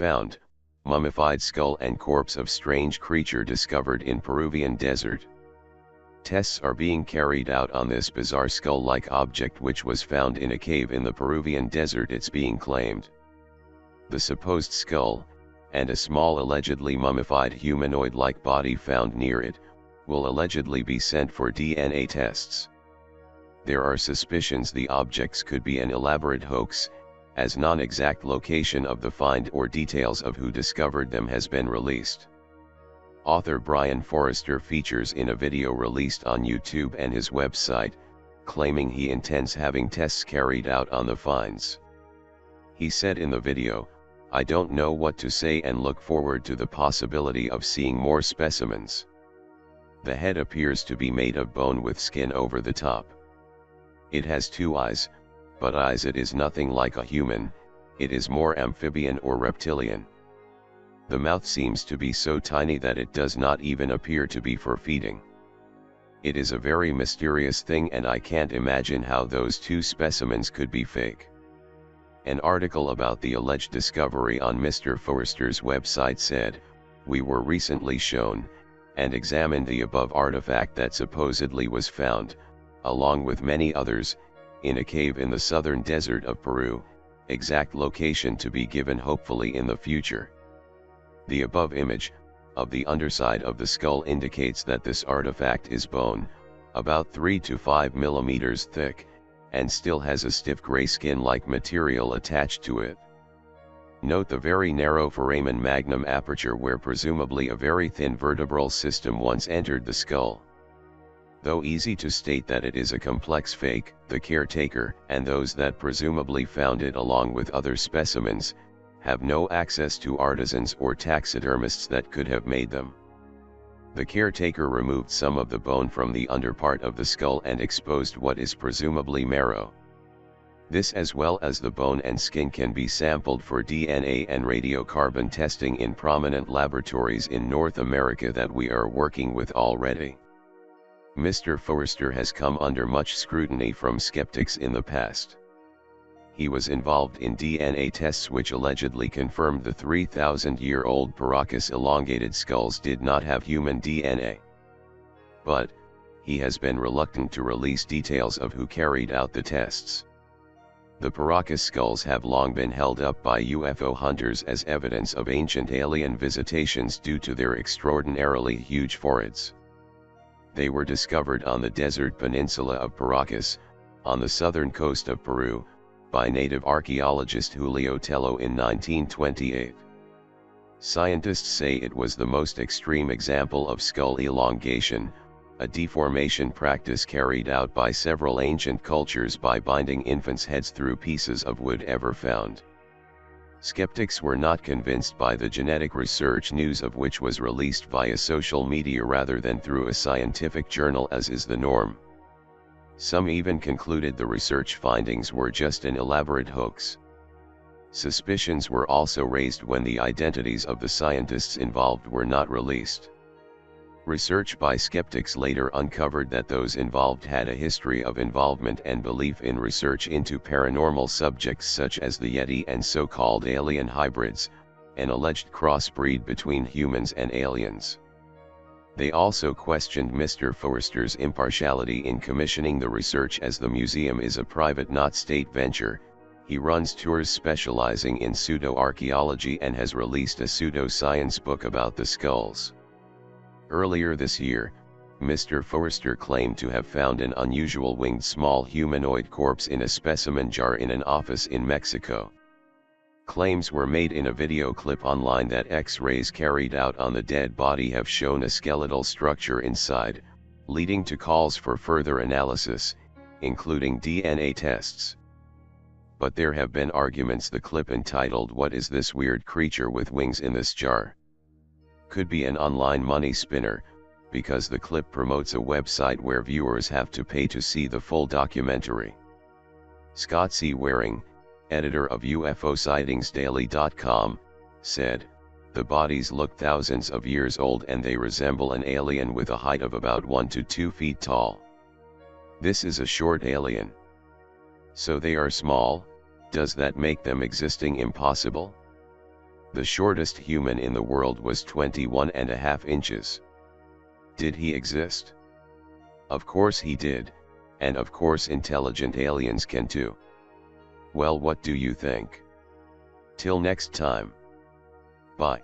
found, mummified skull and corpse of strange creature discovered in Peruvian desert. Tests are being carried out on this bizarre skull-like object which was found in a cave in the Peruvian desert, it's being claimed. The supposed skull, and a small allegedly mummified humanoid-like body found near it, will allegedly be sent for DNA tests. There are suspicions the objects could be an elaborate hoax, as non-exact location of the find or details of who discovered them has been released. Author Brian Forrester features in a video released on YouTube and his website, claiming he intends having tests carried out on the finds. He said in the video, "I don't know what to say and look forward to the possibility of seeing more specimens. The head appears to be made of bone with skin over the top. It has 2 eyes, but eyes it is nothing like a human, it is more amphibian or reptilian. The mouth seems to be so tiny that it does not even appear to be for feeding. It is a very mysterious thing and I can't imagine how those 2 specimens could be fake." An article about the alleged discovery on Mr. Forrester's website said, "We were recently shown, and examined the above artifact that supposedly was found, along with many others, in a cave in the southern desert of Peru, exact location to be given hopefully in the future. The above image, of the underside of the skull indicates that this artifact is bone, about 3 to 5 millimeters thick, and still has a stiff gray skin-like material attached to it. Note the very narrow foramen magnum aperture where presumably a very thin vertebral system once entered the skull. Though easy to state that it is a complex fake, the caretaker, and those that presumably found it along with other specimens, have no access to artisans or taxidermists that could have made them. The caretaker removed some of the bone from the underpart of the skull and exposed what is presumably marrow. This as well as the bone and skin can be sampled for DNA and radiocarbon testing in prominent laboratories in North America that we are working with already. Mr. Forrester has come under much scrutiny from skeptics in the past. He was involved in DNA tests which allegedly confirmed the 3,000-year-old Paracas elongated skulls did not have human DNA. But, he has been reluctant to release details of who carried out the tests. The Paracas skulls have long been held up by UFO hunters as evidence of ancient alien visitations due to their extraordinarily huge foreheads. They were discovered on the desert peninsula of Paracas, on the southern coast of Peru, by native archaeologist Julio Tello in 1928. Scientists say it was the most extreme example of skull elongation, a deformation practice carried out by several ancient cultures by binding infants' heads through pieces of wood ever found. Skeptics were not convinced by the genetic research news of which was released via social media rather than through a scientific journal as is the norm. Some even concluded the research findings were just an elaborate hoax. Suspicions were also raised when the identities of the scientists involved were not released. Research by skeptics later uncovered that those involved had a history of involvement and belief in research into paranormal subjects such as the Yeti and so-called alien hybrids, an alleged crossbreed between humans and aliens. They also questioned Mr. Forrester's impartiality in commissioning the research as the museum is a private not state venture. He runs tours specializing in pseudo-archaeology and has released a pseudo-science book about the skulls. Earlier this year, Mr. Forrester claimed to have found an unusual winged small humanoid corpse in a specimen jar in an office in Mexico. Claims were made in a video clip online that X-rays carried out on the dead body have shown a skeletal structure inside, leading to calls for further analysis, including DNA tests. But there have been arguments the clip entitled "What is this weird creature with wings in this jar?" could be an online money spinner, because the clip promotes a website where viewers have to pay to see the full documentary. Scott C. Waring, editor of UFOsightingsdaily.com, said, "The bodies look thousands of years old and they resemble an alien with a height of about 1 to 2 feet tall. This is a short alien. So they are small. Does that make them existing impossible? The shortest human in the world was 21.5 inches. Did he exist? Of course he did, and of course intelligent aliens can too. Well, what do you think? Till next time. Bye.